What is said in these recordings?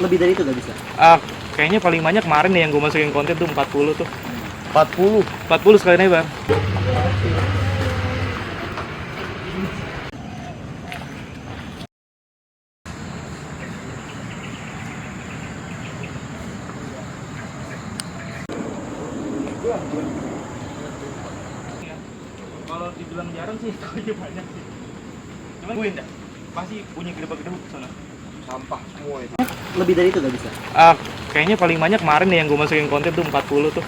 Lebih dari itu nggak bisa? Kayaknya paling banyak kemarin nih yang gue masukin konten tuh 40 tuh. 40. 40 sekali nebar. Kalau dibilang jarang sih, itu aja banyak sih. Cuman gue enggak, pasti bunyi gedebak-gedebuk sana. Sampah semua itu. Lebih dari itu nggak bisa? Kayaknya paling banyak kemarin nih yang gue masukin konten tuh 40 tuh.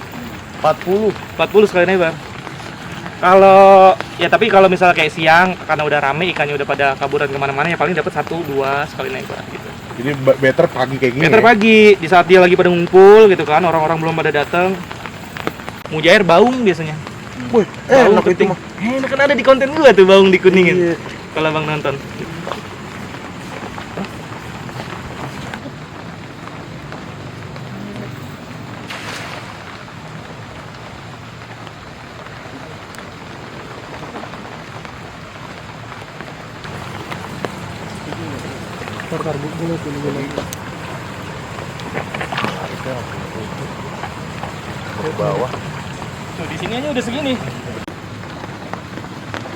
40. 40 sekali nebar. Kalau ya tapi kalau misalnya kayak siang karena udah rame ikannya udah pada kaburan kemana-mana ya paling dapat 1-2 sekali nebar gitu. Jadi better pagi kayak gini. Better ya? pagi di saat dia lagi pada ngumpul gitu kan, orang-orang belum pada datang. Mujair baung biasanya. Wih, Baung enak itu keting. mah. Enak kan ada di konten gua tuh baung dikuningin. Iya. Kalau Bang nonton. Ke bawah. Tuh di sini aja udah segini.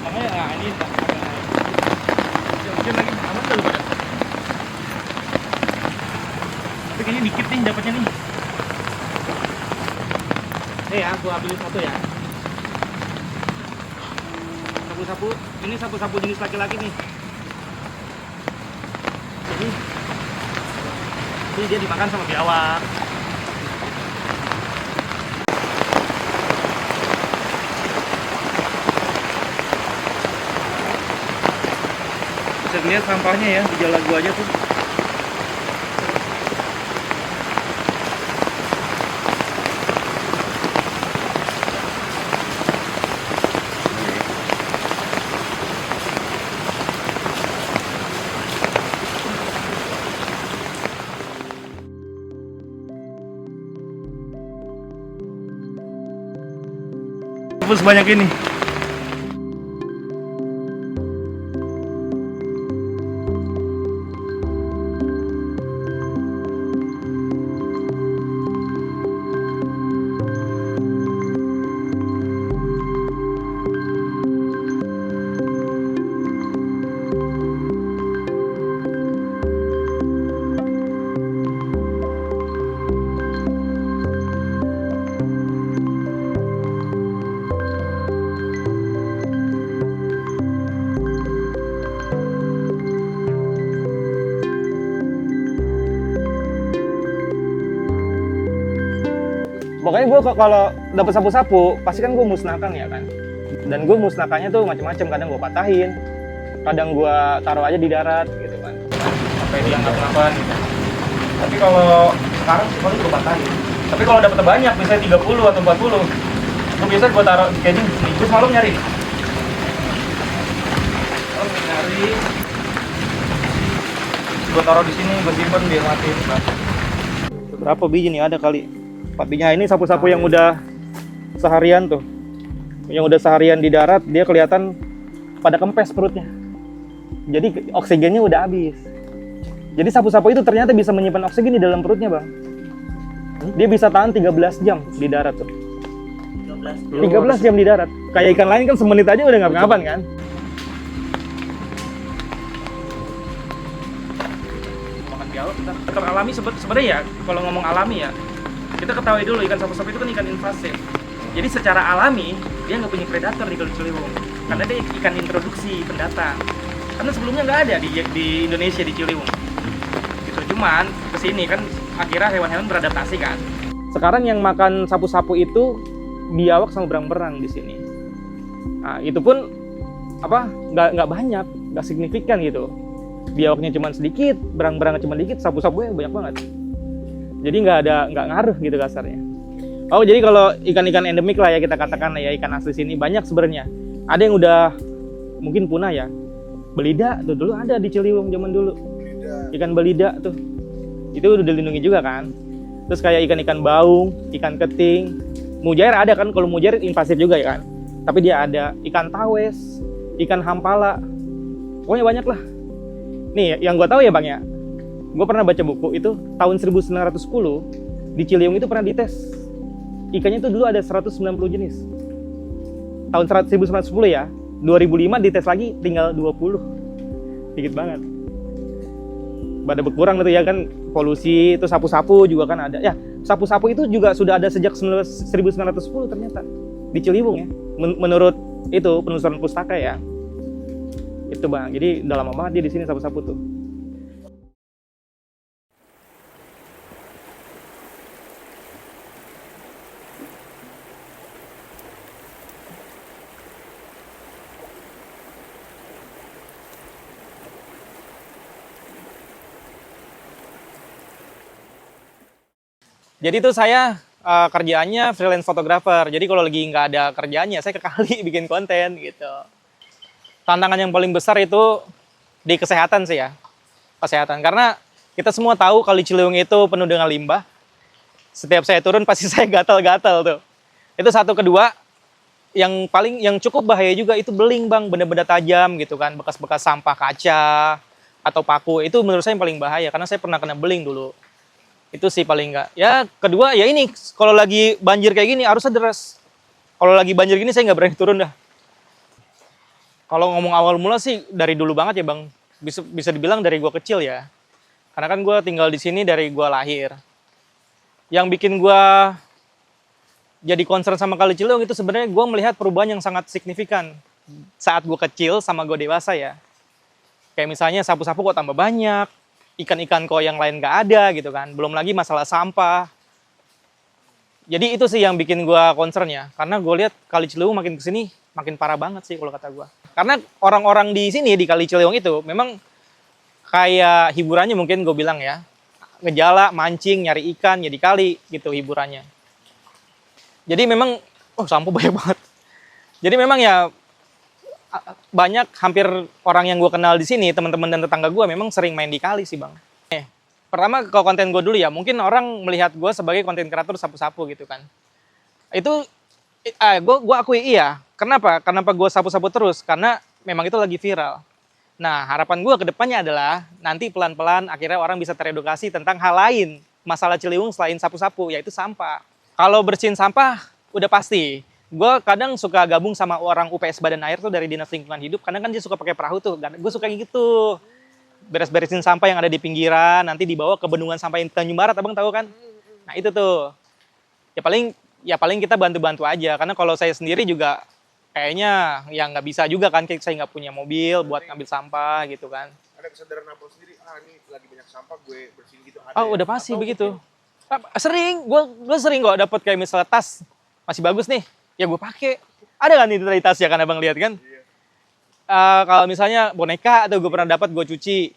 Makanya ini tak mungkin lagi aman kali pada. Tapi kayaknya dikit nih dapatnya nih. Nih ya, gua ambilin satu ya. Sapu-sapu, ini sapu-sapu jenis laki-laki nih. Ini dia dimakan sama biawak. Bisa lihat sampahnya ya di jalan gua aja tuh. Sebanyak ini. Pokoknya gue kalau dapet sapu-sapu pasti kan gue musnahkan ya kan, dan gue musnahkannya tuh macam-macam. Kadang gue patahin, kadang gue taruh aja di darat gitu kan sampai dia nggak kenapa gitu. Tapi kalau sekarang sih paling gue patahin. Tapi kalau dapet banyak misalnya 30 atau 40 gue biasa gue taruh kayak gini. Gue semalam nyari gue taruh di sini, gue simpen biar mati. Berapa biji nih, ada kali 4 biji. Ini sapu-sapu yang udah seharian tuh, yang udah seharian di darat, dia kelihatan pada kempes perutnya, jadi oksigennya udah habis. Jadi sapu-sapu itu ternyata bisa menyimpan oksigen di dalam perutnya bang. Dia bisa tahan 13 jam di darat tuh. 13 jam di darat. Kayak ikan lain kan semenit aja udah ngapa-ngapan kan. Makan biawak kita alami sebenarnya ya. Kalau ngomong alami ya, kita ketahui dulu ikan sapu-sapu itu kan ikan invasif. Jadi secara alami dia nggak punya predator di Kali Ciliwung, karena dia ikan introduksi pendatang. Karena sebelumnya nggak ada di Indonesia di Ciliwung. Gitu. Cuman kesini kan akhirnya hewan-hewan beradaptasi kan. Sekarang yang makan sapu-sapu itu biawak sama berang-berang di sini. Nah, itu pun nggak banyak, nggak signifikan gitu. Biawaknya cuma sedikit, berang-berangnya cuma dikit, sapu-sapunya banyak banget. Jadi nggak ngaruh gitu kasarnya. Oh jadi kalau ikan-ikan endemik lah ya kita katakan ya, ikan asli sini banyak sebenarnya. Ada yang udah mungkin punah ya. Belida tuh dulu ada di Ciliwung zaman dulu. Ikan belida tuh. Itu udah dilindungi juga kan. Terus kayak ikan-ikan baung, ikan keting. Mujair ada kan, kalau mujair invasif juga ya kan. Tapi dia ada ikan tawes, ikan hampala. Pokoknya banyak lah. Nih yang gua tahu ya Bang ya. Gue pernah baca buku itu tahun 1910 di Ciliwung itu pernah dites. Ikannya itu dulu ada 190 jenis. Tahun 1910 ya. 2005 dites lagi tinggal 20. Dikit banget. Pada berkurang itu ya kan, polusi, itu sapu-sapu juga kan ada. Ya, sapu-sapu itu juga sudah ada sejak 1910 ternyata di Ciliwung ya. Menurut itu penelusuran pustaka ya. Itu Bang. Jadi udah lama banget dia di sini sapu-sapu tuh. Jadi tuh saya kerjaannya freelance photographer. Jadi kalau lagi nggak ada kerjaannya, saya ke kali bikin konten gitu. Tantangan yang paling besar itu di kesehatan sih ya. Kesehatan. Karena kita semua tahu Kali Ciliwung itu penuh dengan limbah. Setiap saya turun pasti saya gatal-gatal tuh. Itu satu. Kedua, yang cukup bahaya juga itu beling Bang. Benda-benda tajam gitu kan. Bekas-bekas sampah kaca atau paku. Itu menurut saya yang paling bahaya. Karena saya pernah kena beling dulu. Itu sih paling enggak. Ya kedua ya ini, kalau lagi banjir kayak gini harusnya deras. Kalau lagi banjir gini saya nggak berani turun dah. Kalau ngomong awal mula sih dari dulu banget ya Bang. Bisa dibilang dari gua kecil ya. Karena kan gua tinggal di sini dari gua lahir. Yang bikin gua jadi concern sama Kali Ciliwung itu sebenarnya gua melihat perubahan yang sangat signifikan saat gua kecil sama gua dewasa ya. Kayak misalnya sapu-sapu kok tambah banyak, ikan-ikan kok yang lain nggak ada gitu kan. Belum lagi masalah sampah. Jadi itu sih yang bikin gue concern ya. Karena gue lihat Kali Ciliwung makin kesini makin parah banget sih kalau kata gue. Karena orang-orang di sini di Kali Ciliwung itu memang kayak hiburannya mungkin gue bilang ya. Ngejala, mancing, nyari ikan, ya di kali gitu hiburannya. Jadi memang, sampah banyak banget. Jadi memang ya banyak hampir orang yang gue kenal di sini, teman-teman dan tetangga gue memang sering main di kali sih Bang. Pertama ke konten gue dulu ya, mungkin orang melihat gue sebagai konten kreator sapu-sapu gitu kan. Itu gue akui iya. Kenapa gue sapu-sapu terus? Karena memang itu lagi viral. Nah harapan gue ke depannya adalah nanti pelan-pelan akhirnya orang bisa teredukasi tentang hal lain masalah Ciliwung selain sapu-sapu, yaitu sampah. Kalau bersihin sampah udah pasti. Gue kadang suka gabung sama orang UPS Badan Air tuh dari Dinas Lingkungan Hidup, karena kan dia suka pakai perahu tuh. Gue suka gitu. Beres-beresin sampah yang ada di pinggiran, nanti dibawa ke bendungan sampah Tanjung Barat, Abang tahu kan? Nah itu tuh. Ya paling kita bantu-bantu aja, karena kalau saya sendiri juga kayaknya ya nggak bisa juga kan, saya nggak punya mobil buat ngambil sampah gitu kan. Ada kesadaran Abang sendiri, ini lagi banyak sampah gue bersihin gitu. Udah pasti begitu. Sering, gue sering kok dapat kayak misalnya tas masih bagus nih, ya gue pakai. Ada kan itu tadi tas ya kan Abang lihat kan? Iya. Kalau misalnya boneka atau gue pernah dapat gue cuci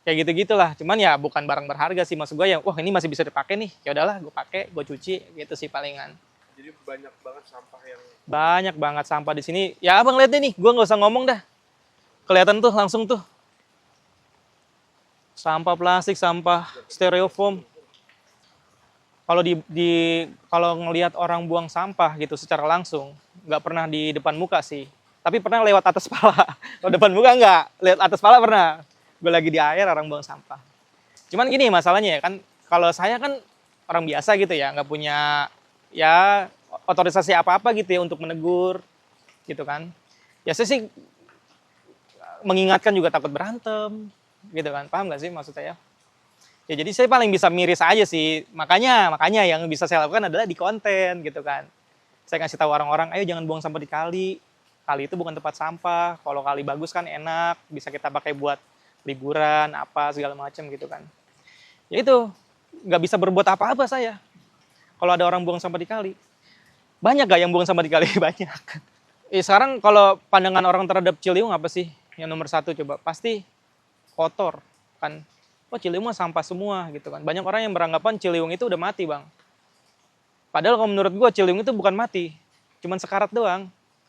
kayak gitu-gitulah. Cuman ya bukan barang berharga sih, maksud gue ya wah ini masih bisa dipakai nih, ya udahlah gue pakai, gue cuci gitu sih palingan. Jadi banyak banget sampah yang banyak banget sampah di sini ya. Abang lihat nih, gue nggak usah ngomong dah, kelihatan tuh langsung tuh sampah plastik, sampah styrofoam. Kalau kalau ngelihat orang buang sampah gitu secara langsung nggak pernah di depan muka sih. Tapi pernah lewat atas pala. Kalau depan muka enggak, lewat atas pala pernah. Gue lagi di air, orang buang sampah. Cuman gini masalahnya ya kan, kalau saya kan orang biasa gitu ya, nggak punya ya otorisasi apa-apa gitu ya untuk menegur gitu kan. Ya saya sih mengingatkan juga takut berantem gitu kan, paham nggak sih maksud saya? Ya jadi saya paling bisa miris aja sih, makanya yang bisa saya lakukan adalah di konten gitu kan. Saya kasih tahu orang-orang, ayo jangan buang sampah di kali. Kali itu bukan tempat sampah. Kalau kali bagus kan enak, bisa kita pakai buat liburan, apa segala macam gitu kan. Ya itu, nggak bisa berbuat apa-apa saya. Kalau ada orang buang sampah di kali. Banyak gak yang buang sampah di kali? Banyak. Sekarang kalau pandangan orang terhadap Ciliwung apa sih? Yang nomor satu coba, pasti kotor kan. Ciliwung mah sampah semua gitu kan. Banyak orang yang beranggapan Ciliwung itu udah mati Bang. Padahal kalau menurut gue Ciliwung itu bukan mati. Cuman sekarat doang.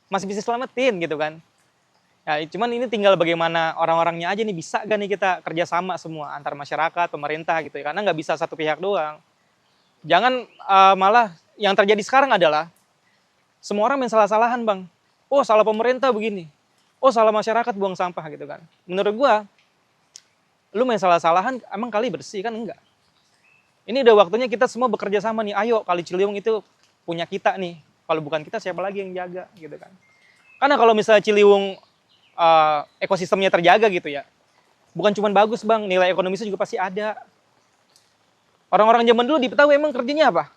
Masih bisa selamatin gitu kan. Ya, cuman ini tinggal bagaimana orang-orangnya aja nih, bisa gak nih kita kerjasama semua antar masyarakat, pemerintah gitu ya. Karena nggak bisa satu pihak doang. Jangan malah yang terjadi sekarang adalah semua orang main salah-salahan Bang. Salah pemerintah begini. Salah masyarakat buang sampah gitu kan. Menurut gua Lu main salah-salahan, emang kali bersih kan? Enggak. Ini udah waktunya kita semua bekerja sama nih. Ayo, Kali Ciliwung itu punya kita nih. Kalau bukan kita, siapa lagi yang jaga gitu kan? Karena kalau misalnya Ciliwung ekosistemnya terjaga gitu ya, bukan cuma bagus bang, nilai ekonomisnya juga pasti ada. Orang-orang zaman dulu di Betawi emang kerjanya apa?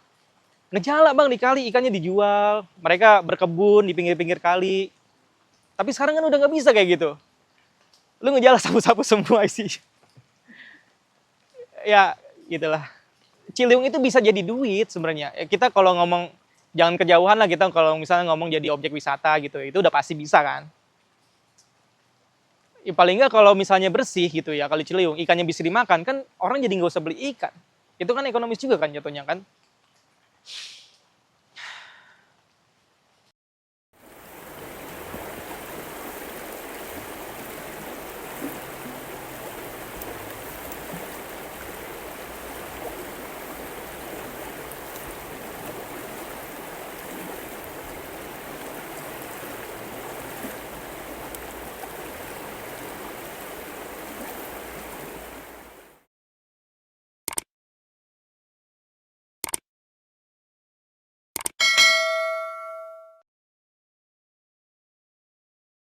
Ngejala bang di kali, ikannya dijual, mereka berkebun di pinggir-pinggir kali. Tapi sekarang kan udah nggak bisa kayak gitu. Lu ngejala sapu-sapu semua isi. Ya gitulah. Ciliwung itu bisa jadi duit sebenarnya. Kita kalau ngomong, jangan kejauhan lah, kita kalau misalnya ngomong jadi objek wisata gitu, itu udah pasti bisa kan. Ya, paling nggak kalau misalnya bersih gitu ya, Kali Ciliwung, ikannya bisa dimakan, kan orang jadi nggak usah beli ikan. Itu kan ekonomis juga kan jatuhnya kan.